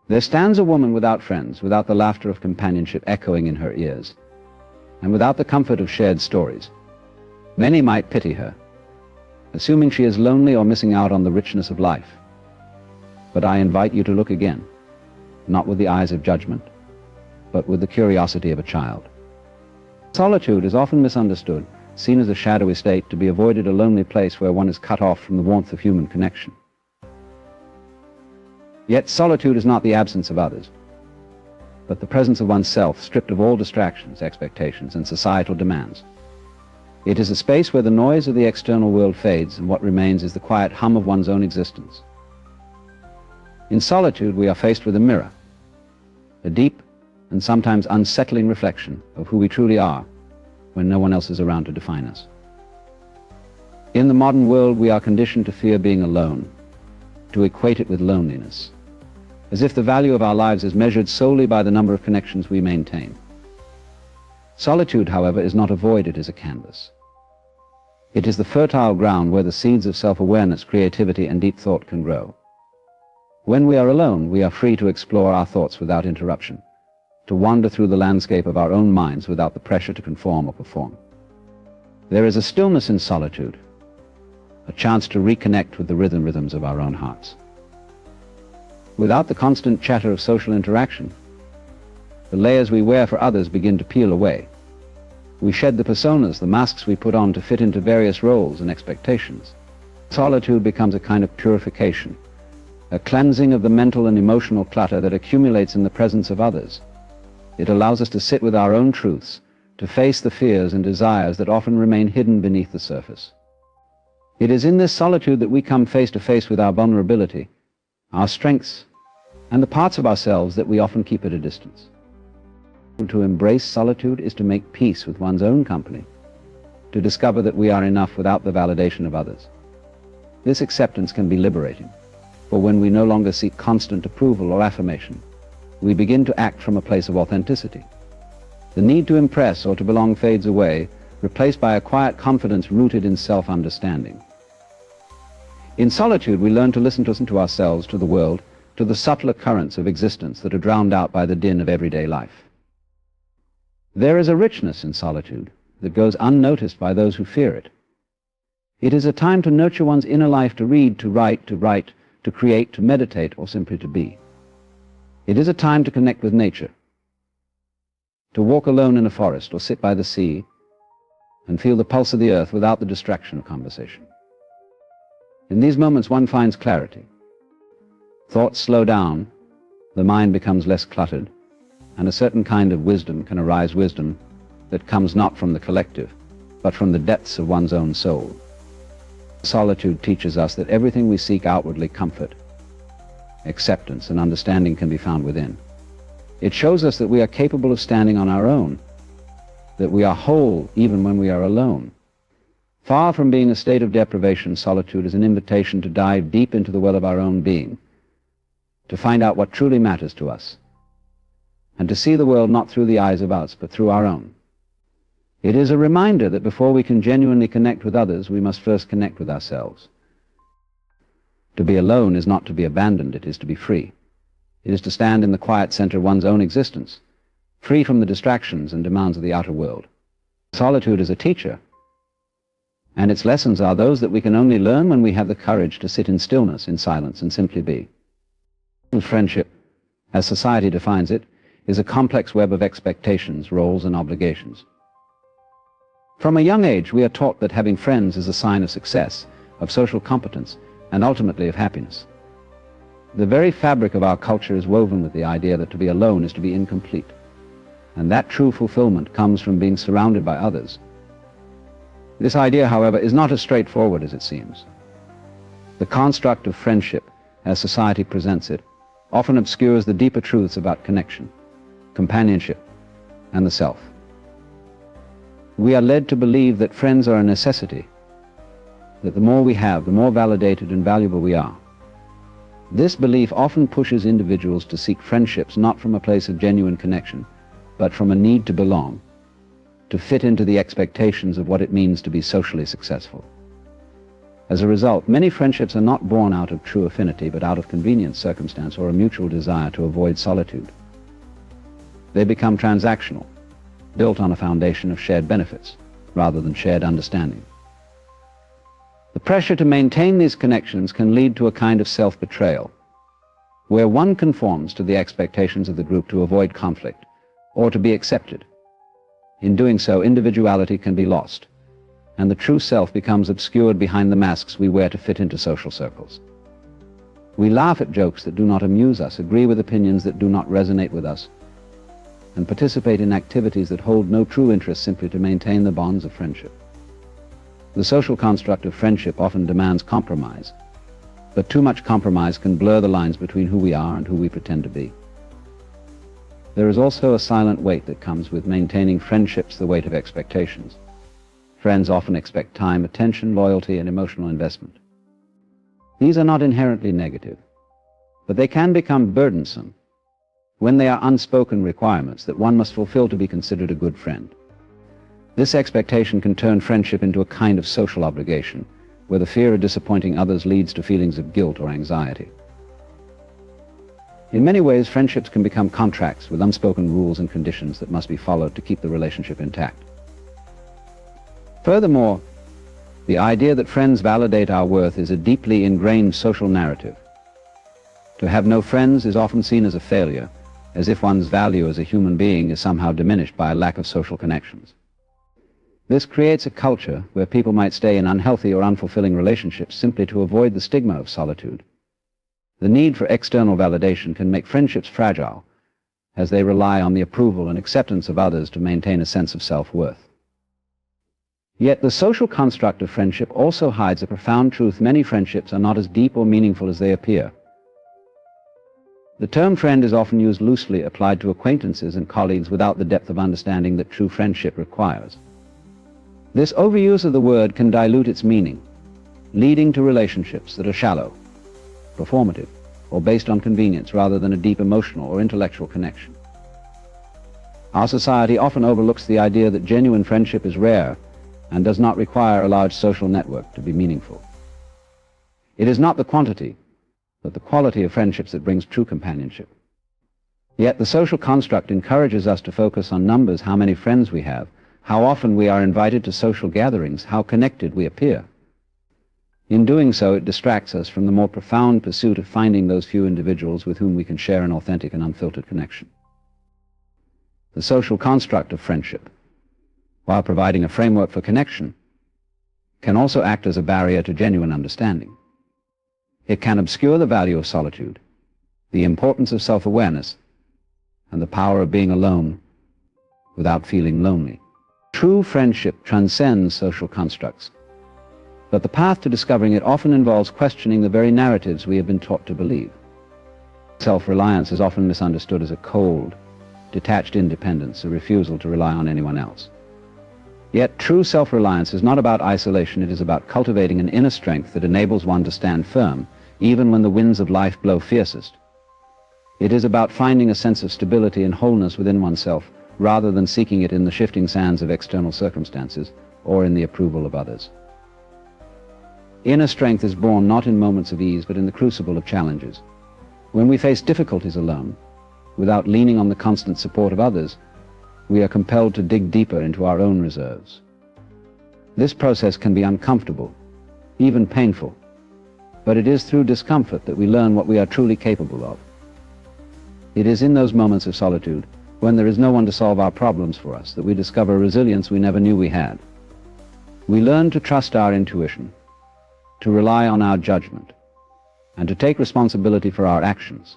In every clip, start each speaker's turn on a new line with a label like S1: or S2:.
S1: There stands a woman without friends, without the laughter of companionship echoing in her ears, and without the comfort of shared stories. Many might pity her, assuming she is lonely or missing out on the richness of life. But I invite you to look again, not with the eyes of judgment, but with the curiosity of a child. Solitude is often misunderstood, seen as a shadowy state to be avoided, a lonely place where one is cut off from the warmth of human connection. Yet solitude is not the absence of others, but the presence of oneself, stripped of all distractions, expectations, and societal demands. It is a space where the noise of the external world fades, and what remains is the quiet hum of one's own existence. In solitude, we are faced with a mirror, a deep and sometimes unsettling reflection of who we truly are when no one else is around to define us. In the modern world, we are conditioned to fear being alone, to equate it with loneliness, as if the value of our lives is measured solely by the number of connections we maintain. Solitude, however, is not a void, it is a canvas. It is the fertile ground where the seeds of self-awareness, creativity, and deep thought can grow. When we are alone, we are free to explore our thoughts without interruption, to wander through the landscape of our own minds without the pressure to conform or perform. There is a stillness in solitude, a chance to reconnect with the rhythms of our own hearts. Without the constant chatter of social interaction, the layers we wear for others begin to peel away. We shed the personas, the masks we put on to fit into various roles and expectations. Solitude becomes a kind of purification, a cleansing of the mental and emotional clutter that accumulates in the presence of others. It allows us to sit with our own truths, to face the fears and desires that often remain hidden beneath the surface. It is in this solitude that we come face to face with our vulnerability, our strengths, and the parts of ourselves that we often keep at a distance. To embrace solitude is to make peace with one's own company, to discover that we are enough without the validation of others. This acceptance can be liberating, for when we no longer seek constant approval or affirmation, we begin to act from a place of authenticity. The need to impress or to belong fades away, replaced by a quiet confidence rooted in self-understanding. In solitude, we learn to listen to ourselves, to the world, to the subtler currents of existence that are drowned out by the din of everyday life. There is a richness in solitude that goes unnoticed by those who fear it. It is a time to nurture one's inner life, to read, to write, to create, to meditate, or simply to be. It is a time to connect with nature, to walk alone in a forest or sit by the sea and feel the pulse of the earth without the distraction of conversation. In these moments, one finds clarity. Thoughts slow down, the mind becomes less cluttered, and a certain kind of wisdom can arise, wisdom that comes not from the collective, but from the depths of one's own soul. Solitude teaches us that everything we seek outwardly, comfort, acceptance, and understanding, can be found within. It shows us that we are capable of standing on our own, that we are whole even when we are alone. Far from being a state of deprivation, solitude is an invitation to dive deep into the well of our own being, to find out what truly matters to us, and to see the world not through the eyes of others, but through our own. It is a reminder that before we can genuinely connect with others, we must first connect with ourselves. To be alone is not to be abandoned, it is to be free. It is to stand in the quiet center of one's own existence, free from the distractions and demands of the outer world. Solitude is a teacher, and its lessons are those that we can only learn when we have the courage to sit in stillness, in silence, and simply be. Friendship, as society defines it, is a complex web of expectations, roles, and obligations. From a young age, we are taught that having friends is a sign of success, of social competence, and ultimately of happiness. The very fabric of our culture is woven with the idea that to be alone is to be incomplete, and that true fulfillment comes from being surrounded by others. This idea, however, is not as straightforward as it seems. The construct of friendship, as society presents it, often obscures the deeper truths about connection, companionship, and the self. We are led to believe that friends are a necessity, that the more we have, the more validated and valuable we are. This belief often pushes individuals to seek friendships not from a place of genuine connection, but from a need to belong, to fit into the expectations of what it means to be socially successful. As a result, many friendships are not born out of true affinity, but out of convenient circumstance or a mutual desire to avoid solitude. They become transactional, built on a foundation of shared benefits, rather than shared understanding. The pressure to maintain these connections can lead to a kind of self-betrayal, where one conforms to the expectations of the group to avoid conflict, or to be accepted. In doing so, individuality can be lost, and the true self becomes obscured behind the masks we wear to fit into social circles. We laugh at jokes that do not amuse us, agree with opinions that do not resonate with us, and participate in activities that hold no true interest simply to maintain the bonds of friendship. The social construct of friendship often demands compromise, but too much compromise can blur the lines between who we are and who we pretend to be. There is also a silent weight that comes with maintaining friendships, the weight of expectations. Friends often expect time, attention, loyalty, and emotional investment. These are not inherently negative, but they can become burdensome when they are unspoken requirements that one must fulfill to be considered a good friend. This expectation can turn friendship into a kind of social obligation, where the fear of disappointing others leads to feelings of guilt or anxiety. In many ways, friendships can become contracts with unspoken rules and conditions that must be followed to keep the relationship intact. Furthermore, the idea that friends validate our worth is a deeply ingrained social narrative. To have no friends is often seen as a failure, as if one's value as a human being is somehow diminished by a lack of social connections. This creates a culture where people might stay in unhealthy or unfulfilling relationships simply to avoid the stigma of solitude. The need for external validation can make friendships fragile, as they rely on the approval and acceptance of others to maintain a sense of self-worth. Yet the social construct of friendship also hides a profound truth: many friendships are not as deep or meaningful as they appear. The term friend is often used loosely, applied to acquaintances and colleagues without the depth of understanding that true friendship requires. This overuse of the word can dilute its meaning, leading to relationships that are shallow, performative, or based on convenience rather than a deep emotional or intellectual connection. Our society often overlooks the idea that genuine friendship is rare and does not require a large social network to be meaningful. It is not the quantity, but the quality of friendships that brings true companionship. Yet the social construct encourages us to focus on numbers: how many friends we have, how often we are invited to social gatherings, how connected we appear. In doing so, it distracts us from the more profound pursuit of finding those few individuals with whom we can share an authentic and unfiltered connection. The social construct of friendship, while providing a framework for connection, can also act as a barrier to genuine understanding. It can obscure the value of solitude, the importance of self-awareness, and the power of being alone without feeling lonely. True friendship transcends social constructs, but the path to discovering it often involves questioning the very narratives we have been taught to believe. Self-reliance is often misunderstood as a cold, detached independence, a refusal to rely on anyone else. Yet true self-reliance is not about isolation. It is about cultivating an inner strength that enables one to stand firm even when the winds of life blow fiercest. It is about finding a sense of stability and wholeness within oneself, rather than seeking it in the shifting sands of external circumstances or in the approval of others. Inner strength is born not in moments of ease, but in the crucible of challenges. When we face difficulties alone, without leaning on the constant support of others, we are compelled to dig deeper into our own reserves. This process can be uncomfortable, even painful, but it is through discomfort that we learn what we are truly capable of. It is in those moments of solitude, when there is no one to solve our problems for us, that we discover resilience we never knew we had. We learn to trust our intuition, to rely on our judgment, and to take responsibility for our actions.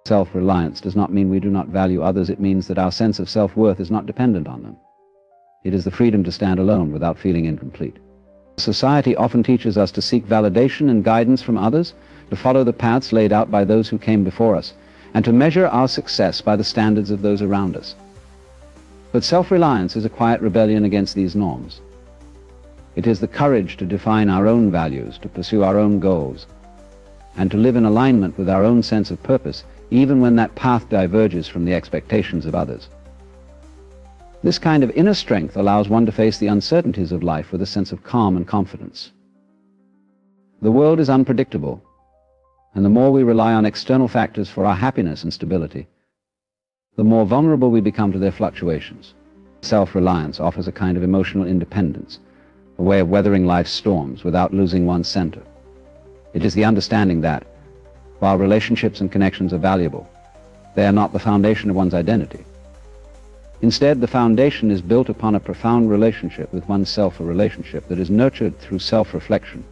S1: Self-reliance does not mean we do not value others. It means that our sense of self-worth is not dependent on them. It is the freedom to stand alone without feeling incomplete. Society often teaches us to seek validation and guidance from others, to follow the paths laid out by those who came before us, and to measure our success by the standards of those around us. But self-reliance is a quiet rebellion against these norms. It is the courage to define our own values, to pursue our own goals, and to live in alignment with our own sense of purpose, even when that path diverges from the expectations of others. This kind of inner strength allows one to face the uncertainties of life with a sense of calm and confidence. The world is unpredictable, and the more we rely on external factors for our happiness and stability, the more vulnerable we become to their fluctuations. Self-reliance offers a kind of emotional independence, a way of weathering life's storms without losing one's center. It is the understanding that, while relationships and connections are valuable, they are not the foundation of one's identity. Instead, the foundation is built upon a profound relationship with oneself, a relationship that is nurtured through self-reflection,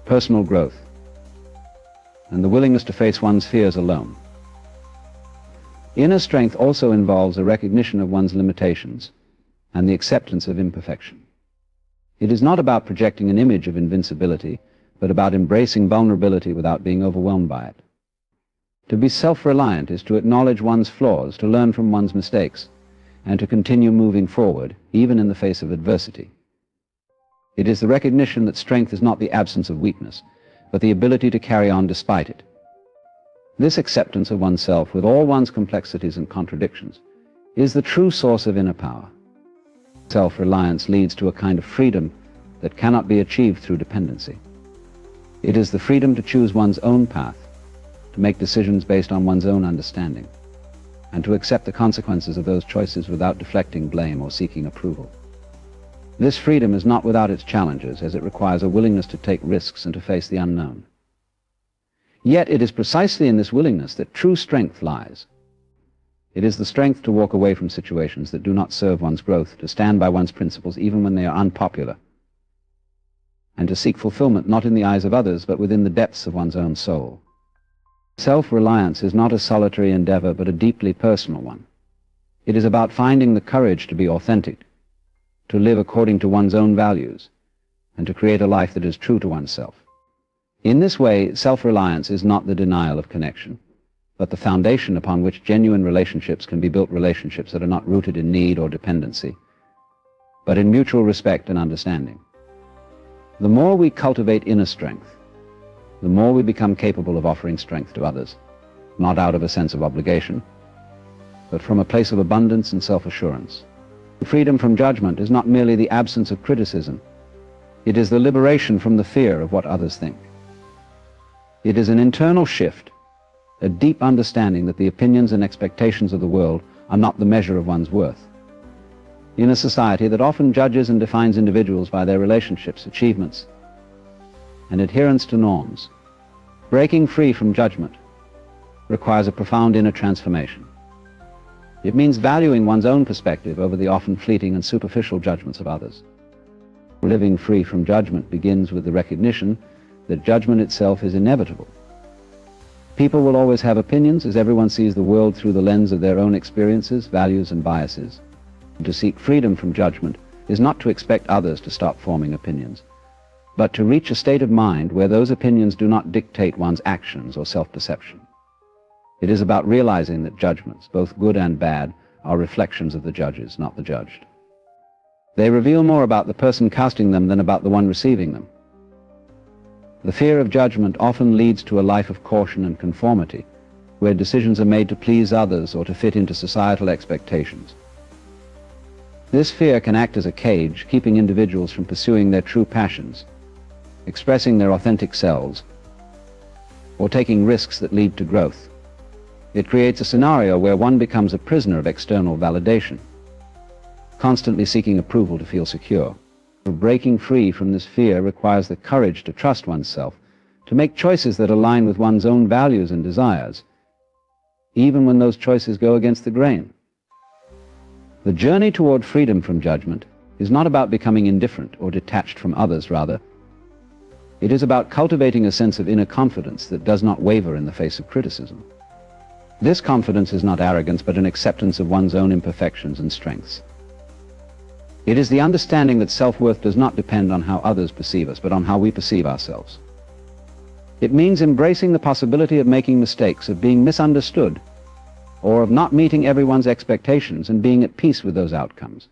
S1: personal growth, and the willingness to face one's fears alone. Inner strength also involves a recognition of one's limitations and the acceptance of imperfection. It is not about projecting an image of invincibility, but about embracing vulnerability without being overwhelmed by it. To be self-reliant is to acknowledge one's flaws, to learn from one's mistakes, and to continue moving forward, even in the face of adversity. It is the recognition that strength is not the absence of weakness, but the ability to carry on despite it. This acceptance of oneself, with all one's complexities and contradictions, is the true source of inner power. Self-reliance leads to a kind of freedom that cannot be achieved through dependency. It is the freedom to choose one's own path, to make decisions based on one's own understanding, and to accept the consequences of those choices without deflecting blame or seeking approval. This freedom is not without its challenges, as it requires a willingness to take risks and to face the unknown. Yet it is precisely in this willingness that true strength lies. It is the strength to walk away from situations that do not serve one's growth, to stand by one's principles even when they are unpopular, and to seek fulfillment not in the eyes of others, but within the depths of one's own soul. Self-reliance is not a solitary endeavor, but a deeply personal one. It is about finding the courage to be authentic, to live according to one's own values, and to create a life that is true to oneself. In this way, self-reliance is not the denial of connection, but the foundation upon which genuine relationships can be built, relationships that are not rooted in need or dependency, but in mutual respect and understanding. The more we cultivate inner strength, the more we become capable of offering strength to others, not out of a sense of obligation, but from a place of abundance and self-assurance. Freedom from judgment is not merely the absence of criticism. It is the liberation from the fear of what others think. It is an internal shift, a deep understanding that the opinions and expectations of the world are not the measure of one's worth. In a society that often judges and defines individuals by their relationships, achievements, and adherence to norms, breaking free from judgment requires a profound inner transformation. It means valuing one's own perspective over the often fleeting and superficial judgments of others. Living free from judgment begins with the recognition that judgment itself is inevitable. People will always have opinions, as everyone sees the world through the lens of their own experiences, values, and biases. To seek freedom from judgment is not to expect others to stop forming opinions, but to reach a state of mind where those opinions do not dictate one's actions or self-perception. It is about realizing that judgments, both good and bad, are reflections of the judges, not the judged. They reveal more about the person casting them than about the one receiving them. The fear of judgment often leads to a life of caution and conformity, where decisions are made to please others or to fit into societal expectations. This fear can act as a cage, keeping individuals from pursuing their true passions, expressing their authentic selves, or taking risks that lead to growth. It creates a scenario where one becomes a prisoner of external validation, constantly seeking approval to feel secure. Breaking free from this fear requires the courage to trust oneself, to make choices that align with one's own values and desires, even when those choices go against the grain. The journey toward freedom from judgment is not about becoming indifferent or detached from others, rather. It is about cultivating a sense of inner confidence that does not waver in the face of criticism. This confidence is not arrogance, but an acceptance of one's own imperfections and strengths. It is the understanding that self-worth does not depend on how others perceive us, but on how we perceive ourselves. It means embracing the possibility of making mistakes, of being misunderstood, or of not meeting everyone's expectations and being at peace with those outcomes.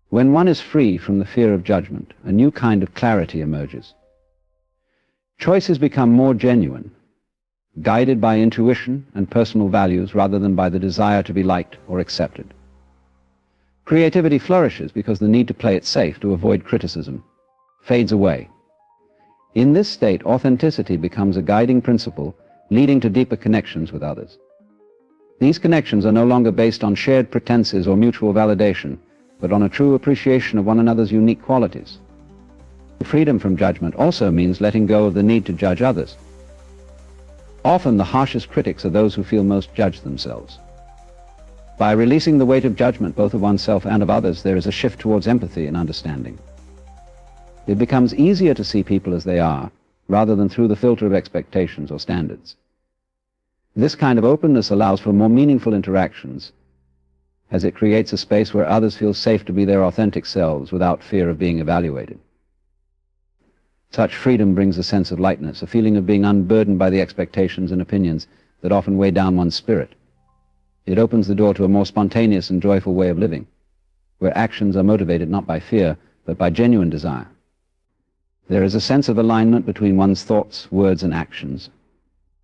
S1: When one is free from the fear of judgment, a new kind of clarity emerges. Choices become more genuine, guided by intuition and personal values rather than by the desire to be liked or accepted. Creativity flourishes because the need to play it safe to avoid criticism fades away. In this state, authenticity becomes a guiding principle, leading to deeper connections with others. These connections are no longer based on shared pretenses or mutual validation, but on a true appreciation of one another's unique qualities. Freedom from judgment also means letting go of the need to judge others. Often the harshest critics are those who feel most judged themselves. By releasing the weight of judgment both of oneself and of others, there is a shift towards empathy and understanding. It becomes easier to see people as they are, rather than through the filter of expectations or standards. This kind of openness allows for more meaningful interactions, as it creates a space where others feel safe to be their authentic selves without fear of being evaluated. Such freedom brings a sense of lightness, a feeling of being unburdened by the expectations and opinions that often weigh down one's spirit. It opens the door to a more spontaneous and joyful way of living, where actions are motivated not by fear, but by genuine desire. There is a sense of alignment between one's thoughts, words, and actions,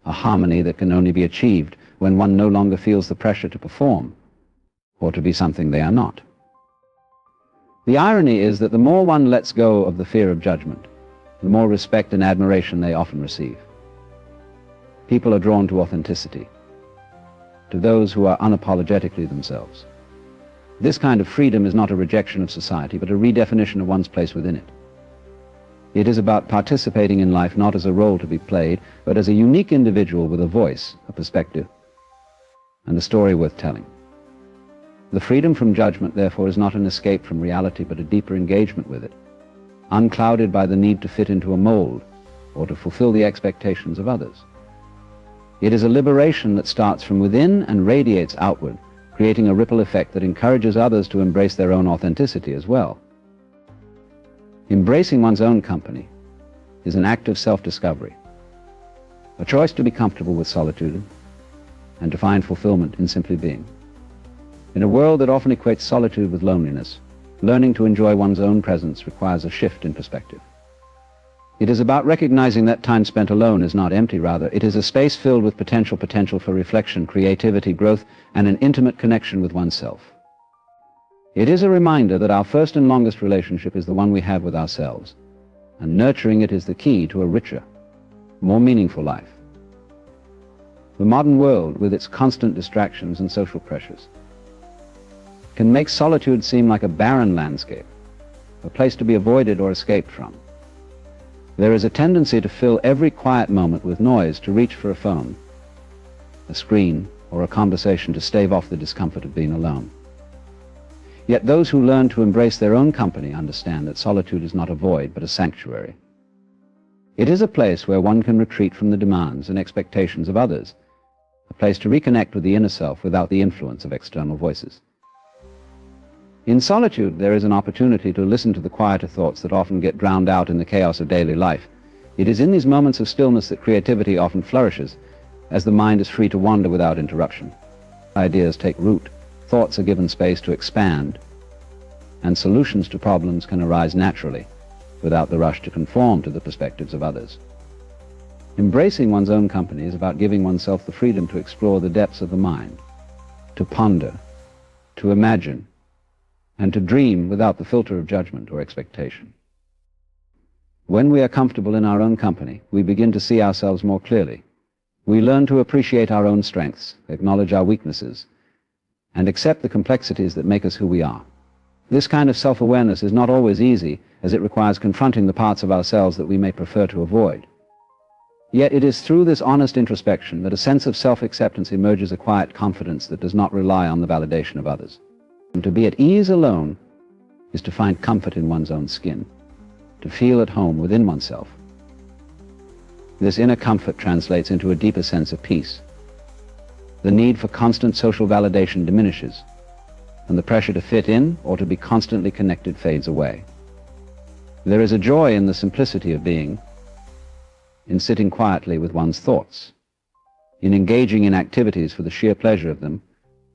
S1: a harmony that can only be achieved when one no longer feels the pressure to perform, or to be something they are not. The irony is that the more one lets go of the fear of judgment, the more respect and admiration they often receive. People are drawn to authenticity, to those who are unapologetically themselves. This kind of freedom is not a rejection of society, but a redefinition of one's place within it. It is about participating in life not as a role to be played, but as a unique individual with a voice, a perspective, and a story worth telling. The freedom from judgment, therefore, is not an escape from reality, but a deeper engagement with it, unclouded by the need to fit into a mold or to fulfill the expectations of others. It is a liberation that starts from within and radiates outward, creating a ripple effect that encourages others to embrace their own authenticity as well. Embracing one's own company is an act of self-discovery, a choice to be comfortable with solitude and to find fulfillment in simply being. In a world that often equates solitude with loneliness, learning to enjoy one's own presence requires a shift in perspective. It is about recognizing that time spent alone is not empty, rather, it is a space filled with potential for reflection, creativity, growth, and an intimate connection with oneself. It is a reminder that our first and longest relationship is the one we have with ourselves, and nurturing it is the key to a richer, more meaningful life. The modern world, with its constant distractions and social pressures, can make solitude seem like a barren landscape, a place to be avoided or escaped from. There is a tendency to fill every quiet moment with noise, to reach for a phone, a screen, or a conversation to stave off the discomfort of being alone. Yet those who learn to embrace their own company understand that solitude is not a void, but a sanctuary. It is a place where one can retreat from the demands and expectations of others, a place to reconnect with the inner self without the influence of external voices. In solitude, there is an opportunity to listen to the quieter thoughts that often get drowned out in the chaos of daily life. It is in these moments of stillness that creativity often flourishes, as the mind is free to wander without interruption. Ideas take root, thoughts are given space to expand, and solutions to problems can arise naturally, without the rush to conform to the perspectives of others. Embracing one's own company is about giving oneself the freedom to explore the depths of the mind, to ponder, to imagine, and to dream without the filter of judgment or expectation. When we are comfortable in our own company, we begin to see ourselves more clearly. We learn to appreciate our own strengths, acknowledge our weaknesses, and accept the complexities that make us who we are. This kind of self-awareness is not always easy, as it requires confronting the parts of ourselves that we may prefer to avoid. Yet it is through this honest introspection that a sense of self-acceptance emerges, a quiet confidence that does not rely on the validation of others. And to be at ease alone is to find comfort in one's own skin, to feel at home within oneself. This inner comfort translates into a deeper sense of peace. The need for constant social validation diminishes, and the pressure to fit in or to be constantly connected fades away. There is a joy in the simplicity of being, in sitting quietly with one's thoughts, in engaging in activities for the sheer pleasure of them,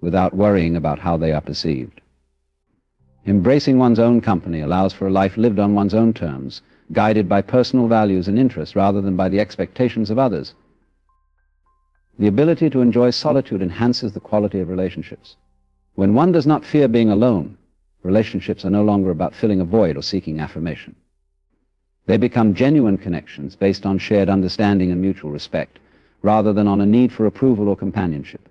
S1: without worrying about how they are perceived. Embracing one's own company allows for a life lived on one's own terms, guided by personal values and interests rather than by the expectations of others. The ability to enjoy solitude enhances the quality of relationships. When one does not fear being alone, relationships are no longer about filling a void or seeking affirmation. They become genuine connections based on shared understanding and mutual respect, rather than on a need for approval or companionship.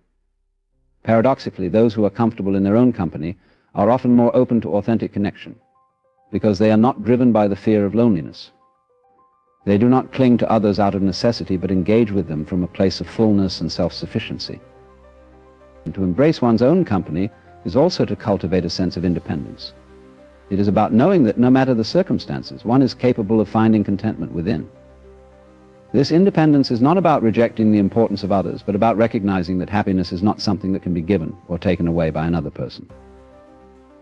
S1: Paradoxically, those who are comfortable in their own company are often more open to authentic connection, because they are not driven by the fear of loneliness. They do not cling to others out of necessity, but engage with them from a place of fullness and self-sufficiency. And to embrace one's own company is also to cultivate a sense of independence. It is about knowing that no matter the circumstances, one is capable of finding contentment within. This independence is not about rejecting the importance of others, but about recognizing that happiness is not something that can be given or taken away by another person.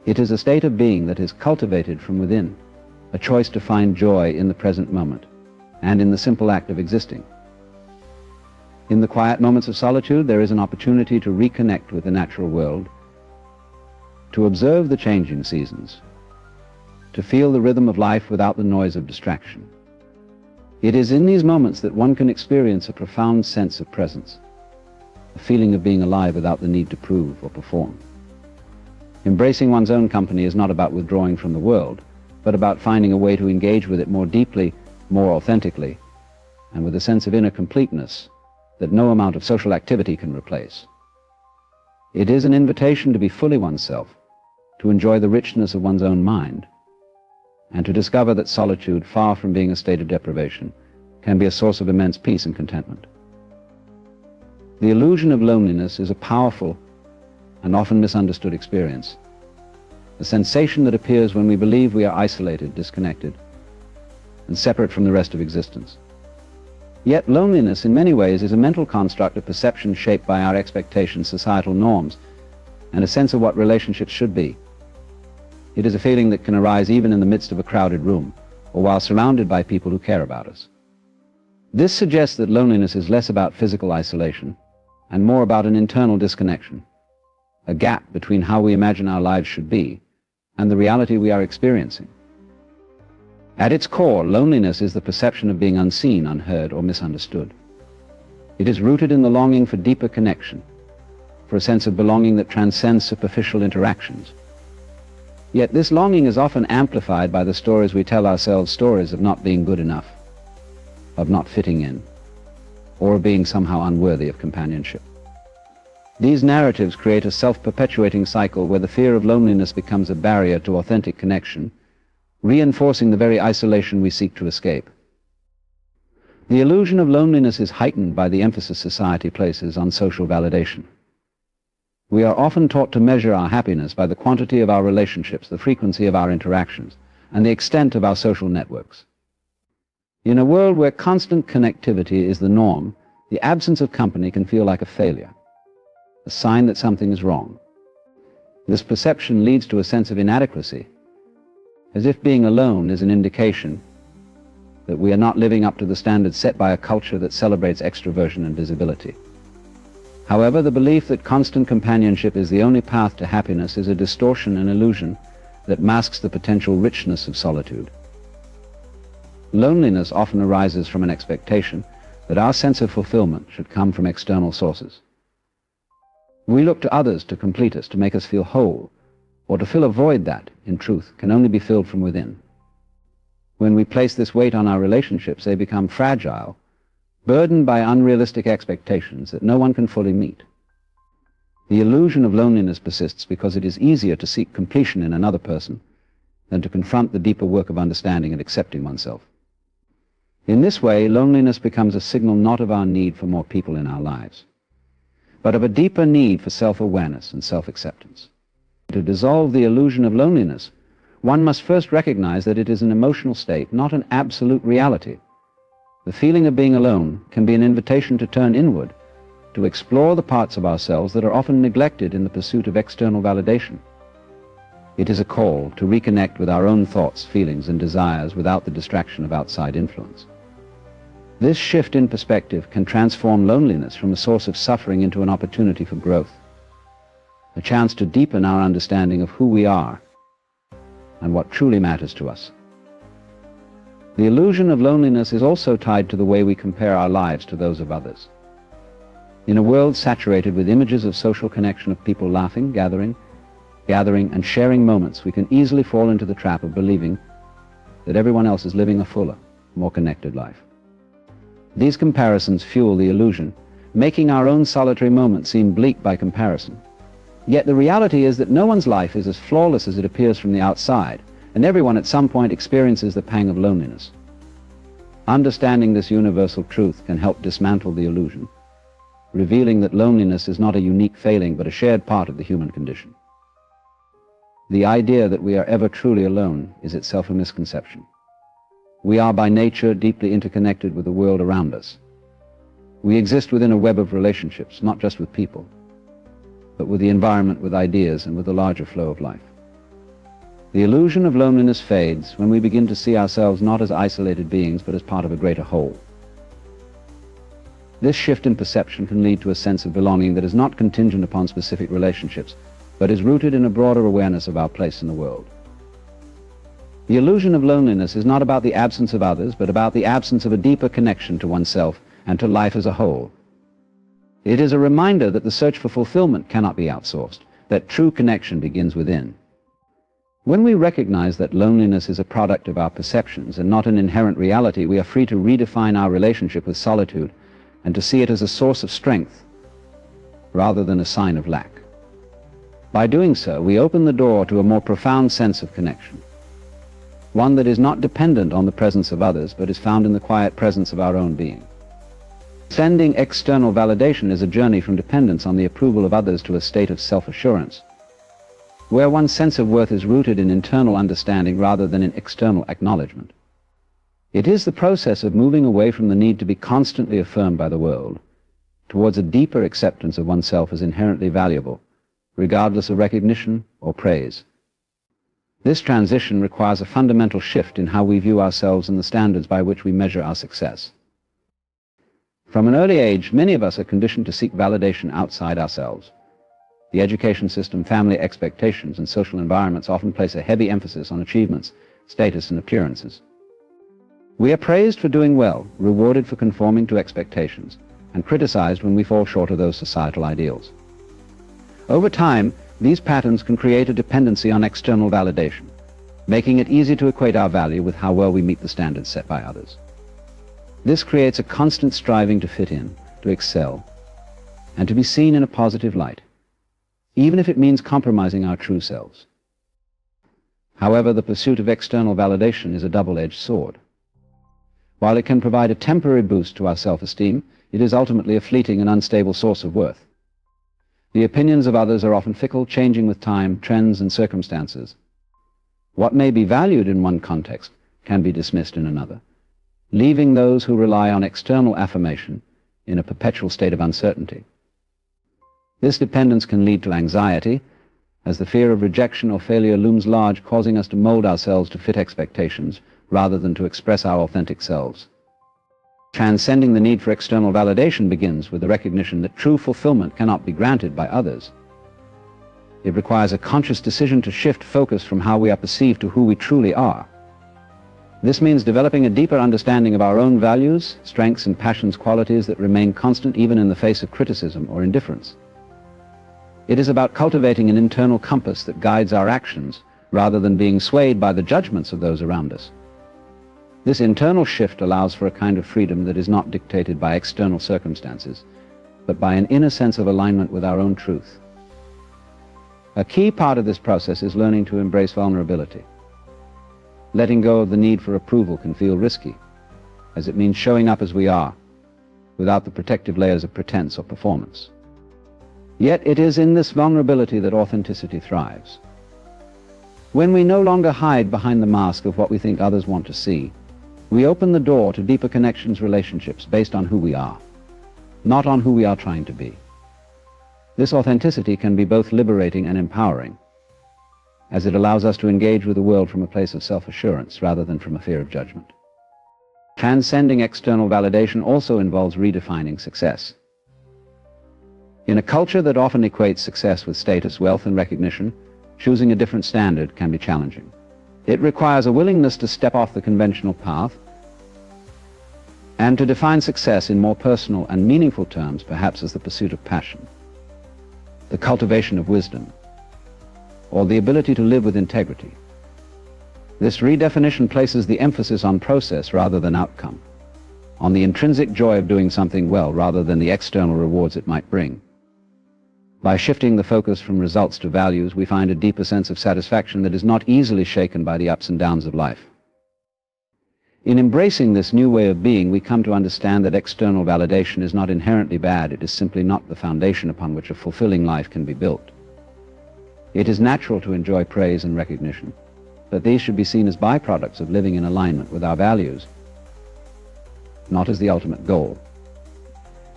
S1: It is a state of being that is cultivated from within, a choice to find joy in the present moment, and in the simple act of existing. In the quiet moments of solitude, there is an opportunity to reconnect with the natural world, to observe the changing seasons, to feel the rhythm of life without the noise of distraction. It is in these moments that one can experience a profound sense of presence, a feeling of being alive without the need to prove or perform. Embracing one's own company is not about withdrawing from the world, but about finding a way to engage with it more deeply, more authentically, and with a sense of inner completeness that no amount of social activity can replace. It is an invitation to be fully oneself, to enjoy the richness of one's own mind, and to discover that solitude, far from being a state of deprivation, can be a source of immense peace and contentment. The illusion of loneliness is a powerful and often misunderstood experience, a sensation that appears when we believe we are isolated, disconnected, and separate from the rest of existence. Yet loneliness in many ways is a mental construct of perception shaped by our expectations, societal norms, and a sense of what relationships should be. It is a feeling that can arise even in the midst of a crowded room, or while surrounded by people who care about us. This suggests that loneliness is less about physical isolation and more about an internal disconnection, a gap between how we imagine our lives should be and the reality we are experiencing. At its core, loneliness is the perception of being unseen, unheard, or misunderstood. It is rooted in the longing for deeper connection, for a sense of belonging that transcends superficial interactions. Yet this longing is often amplified by the stories we tell ourselves, stories of not being good enough, of not fitting in, or of being somehow unworthy of companionship. These narratives create a self-perpetuating cycle where the fear of loneliness becomes a barrier to authentic connection, reinforcing the very isolation we seek to escape. The illusion of loneliness is heightened by the emphasis society places on social validation. We are often taught to measure our happiness by the quantity of our relationships, the frequency of our interactions, and the extent of our social networks. In a world where constant connectivity is the norm, the absence of company can feel like a failure, a sign that something is wrong. This perception leads to a sense of inadequacy, as if being alone is an indication that we are not living up to the standards set by a culture that celebrates extroversion and visibility. However, the belief that constant companionship is the only path to happiness is a distortion and illusion that masks the potential richness of solitude. Loneliness often arises from an expectation that our sense of fulfillment should come from external sources. We look to others to complete us, to make us feel whole, or to fill a void that, in truth, can only be filled from within. When we place this weight on our relationships, they become fragile, burdened by unrealistic expectations that no one can fully meet. The illusion of loneliness persists because it is easier to seek completion in another person than to confront the deeper work of understanding and accepting oneself. In this way, loneliness becomes a signal not of our need for more people in our lives, but of a deeper need for self-awareness and self-acceptance. To dissolve the illusion of loneliness, one must first recognize that it is an emotional state, not an absolute reality. The feeling of being alone can be an invitation to turn inward, to explore the parts of ourselves that are often neglected in the pursuit of external validation. It is a call to reconnect with our own thoughts, feelings, and desires without the distraction of outside influence. This shift in perspective can transform loneliness from a source of suffering into an opportunity for growth, a chance to deepen our understanding of who we are and what truly matters to us. The illusion of loneliness is also tied to the way we compare our lives to those of others. In a world saturated with images of social connection, of people laughing, gathering, and sharing moments, we can easily fall into the trap of believing that everyone else is living a fuller, more connected life. These comparisons fuel the illusion, making our own solitary moment seem bleak by comparison. Yet the reality is that no one's life is as flawless as it appears from the outside, and everyone at some point experiences the pang of loneliness. Understanding this universal truth can help dismantle the illusion, revealing that loneliness is not a unique failing but a shared part of the human condition. The idea that we are ever truly alone is itself a misconception. We are by nature deeply interconnected with the world around us. We exist within a web of relationships, not just with people, but with the environment, with ideas, and with the larger flow of life. The illusion of loneliness fades when we begin to see ourselves not as isolated beings, but as part of a greater whole. This shift in perception can lead to a sense of belonging that is not contingent upon specific relationships, but is rooted in a broader awareness of our place in the world. The illusion of loneliness is not about the absence of others, but about the absence of a deeper connection to oneself and to life as a whole. It is a reminder that the search for fulfillment cannot be outsourced, that true connection begins within. When we recognize that loneliness is a product of our perceptions and not an inherent reality, we are free to redefine our relationship with solitude and to see it as a source of strength rather than a sign of lack. By doing so, we open the door to a more profound sense of connection, one that is not dependent on the presence of others, but is found in the quiet presence of our own being. Sending external validation is a journey from dependence on the approval of others to a state of self-assurance, where one's sense of worth is rooted in internal understanding rather than in external acknowledgement. It is the process of moving away from the need to be constantly affirmed by the world towards a deeper acceptance of oneself as inherently valuable, regardless of recognition or praise. This transition requires a fundamental shift in how we view ourselves and the standards by which we measure our success. From an early age, many of us are conditioned to seek validation outside ourselves. The education system, family expectations, and social environments often place a heavy emphasis on achievements, status, and appearances. We are praised for doing well, rewarded for conforming to expectations, and criticized when we fall short of those societal ideals. Over time, these patterns can create a dependency on external validation, making it easy to equate our value with how well we meet the standards set by others. This creates a constant striving to fit in, to excel, and to be seen in a positive light, even if it means compromising our true selves. However, the pursuit of external validation is a double-edged sword. While it can provide a temporary boost to our self-esteem, it is ultimately a fleeting and unstable source of worth. The opinions of others are often fickle, changing with time, trends, and circumstances. What may be valued in one context can be dismissed in another, leaving those who rely on external affirmation in a perpetual state of uncertainty. This dependence can lead to anxiety, as the fear of rejection or failure looms large, causing us to mold ourselves to fit expectations rather than to express our authentic selves. Transcending the need for external validation begins with the recognition that true fulfillment cannot be granted by others. It requires a conscious decision to shift focus from how we are perceived to who we truly are. This means developing a deeper understanding of our own values, strengths, and passions, qualities that remain constant even in the face of criticism or indifference. It is about cultivating an internal compass that guides our actions rather than being swayed by the judgments of those around us. This internal shift allows for a kind of freedom that is not dictated by external circumstances, but by an inner sense of alignment with our own truth. A key part of this process is learning to embrace vulnerability. Letting go of the need for approval can feel risky, as it means showing up as we are, without the protective layers of pretense or performance. Yet it is in this vulnerability that authenticity thrives. When we no longer hide behind the mask of what we think others want to see, we open the door to deeper connections, relationships based on who we are, not on who we are trying to be. This authenticity can be both liberating and empowering, as it allows us to engage with the world from a place of self-assurance rather than from a fear of judgment. Transcending external validation also involves redefining success. In a culture that often equates success with status, wealth, and recognition, choosing a different standard can be challenging. It requires a willingness to step off the conventional path and to define success in more personal and meaningful terms, perhaps as the pursuit of passion, the cultivation of wisdom, or the ability to live with integrity. This redefinition places the emphasis on process rather than outcome, on the intrinsic joy of doing something well rather than the external rewards it might bring. By shifting the focus from results to values, we find a deeper sense of satisfaction that is not easily shaken by the ups and downs of life. In embracing this new way of being, we come to understand that external validation is not inherently bad. It is simply not the foundation upon which a fulfilling life can be built. It is natural to enjoy praise and recognition, but these should be seen as byproducts of living in alignment with our values, not as the ultimate goal.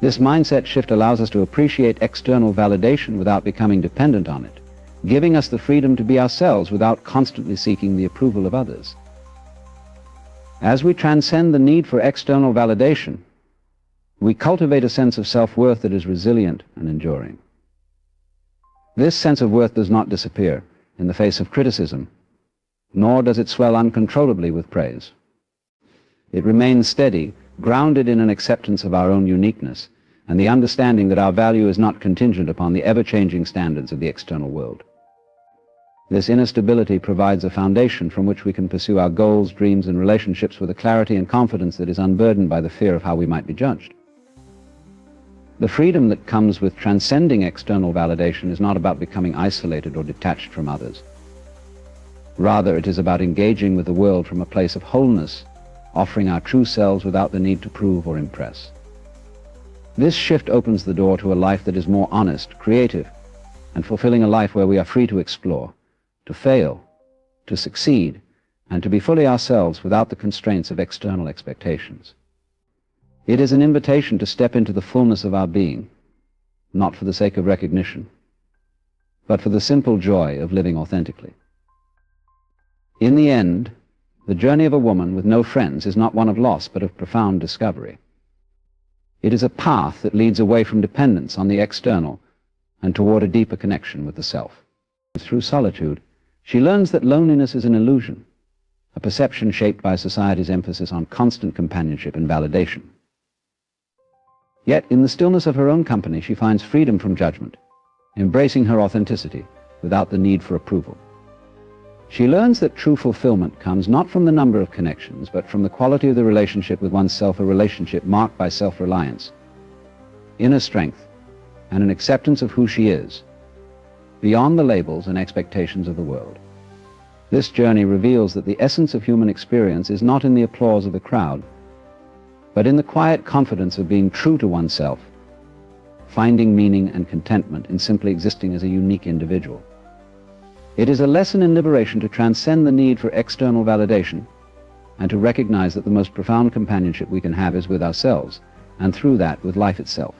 S1: This mindset shift allows us to appreciate external validation without becoming dependent on it, giving us the freedom to be ourselves without constantly seeking the approval of others. As we transcend the need for external validation, we cultivate a sense of self-worth that is resilient and enduring. This sense of worth does not disappear in the face of criticism, nor does it swell uncontrollably with praise. It remains steady, grounded in an acceptance of our own uniqueness and the understanding that our value is not contingent upon the ever-changing standards of the external world. This inner stability provides a foundation from which we can pursue our goals, dreams, and relationships with a clarity and confidence that is unburdened by the fear of how we might be judged. The freedom that comes with transcending external validation is not about becoming isolated or detached from others. Rather, it is about engaging with the world from a place of wholeness, offering our true selves without the need to prove or impress. This shift opens the door to a life that is more honest, creative, and fulfilling a life where we are free to explore, to fail, to succeed, and to be fully ourselves without the constraints of external expectations. It is an invitation to step into the fullness of our being, not for the sake of recognition, but for the simple joy of living authentically. In the end, the journey of a woman with no friends is not one of loss, but of profound discovery. It is a path that leads away from dependence on the external and toward a deeper connection with the self. Through solitude, she learns that loneliness is an illusion, a perception shaped by society's emphasis on constant companionship and validation. Yet, in the stillness of her own company, she finds freedom from judgment, embracing her authenticity without the need for approval. She learns that true fulfillment comes not from the number of connections, but from the quality of the relationship with oneself, a relationship marked by self-reliance, inner strength, and an acceptance of who she is, beyond the labels and expectations of the world. This journey reveals that the essence of human experience is not in the applause of the crowd, but in the quiet confidence of being true to oneself, finding meaning and contentment in simply existing as a unique individual. It is a lesson in liberation to transcend the need for external validation and to recognize that the most profound companionship we can have is with ourselves, and through that with life itself.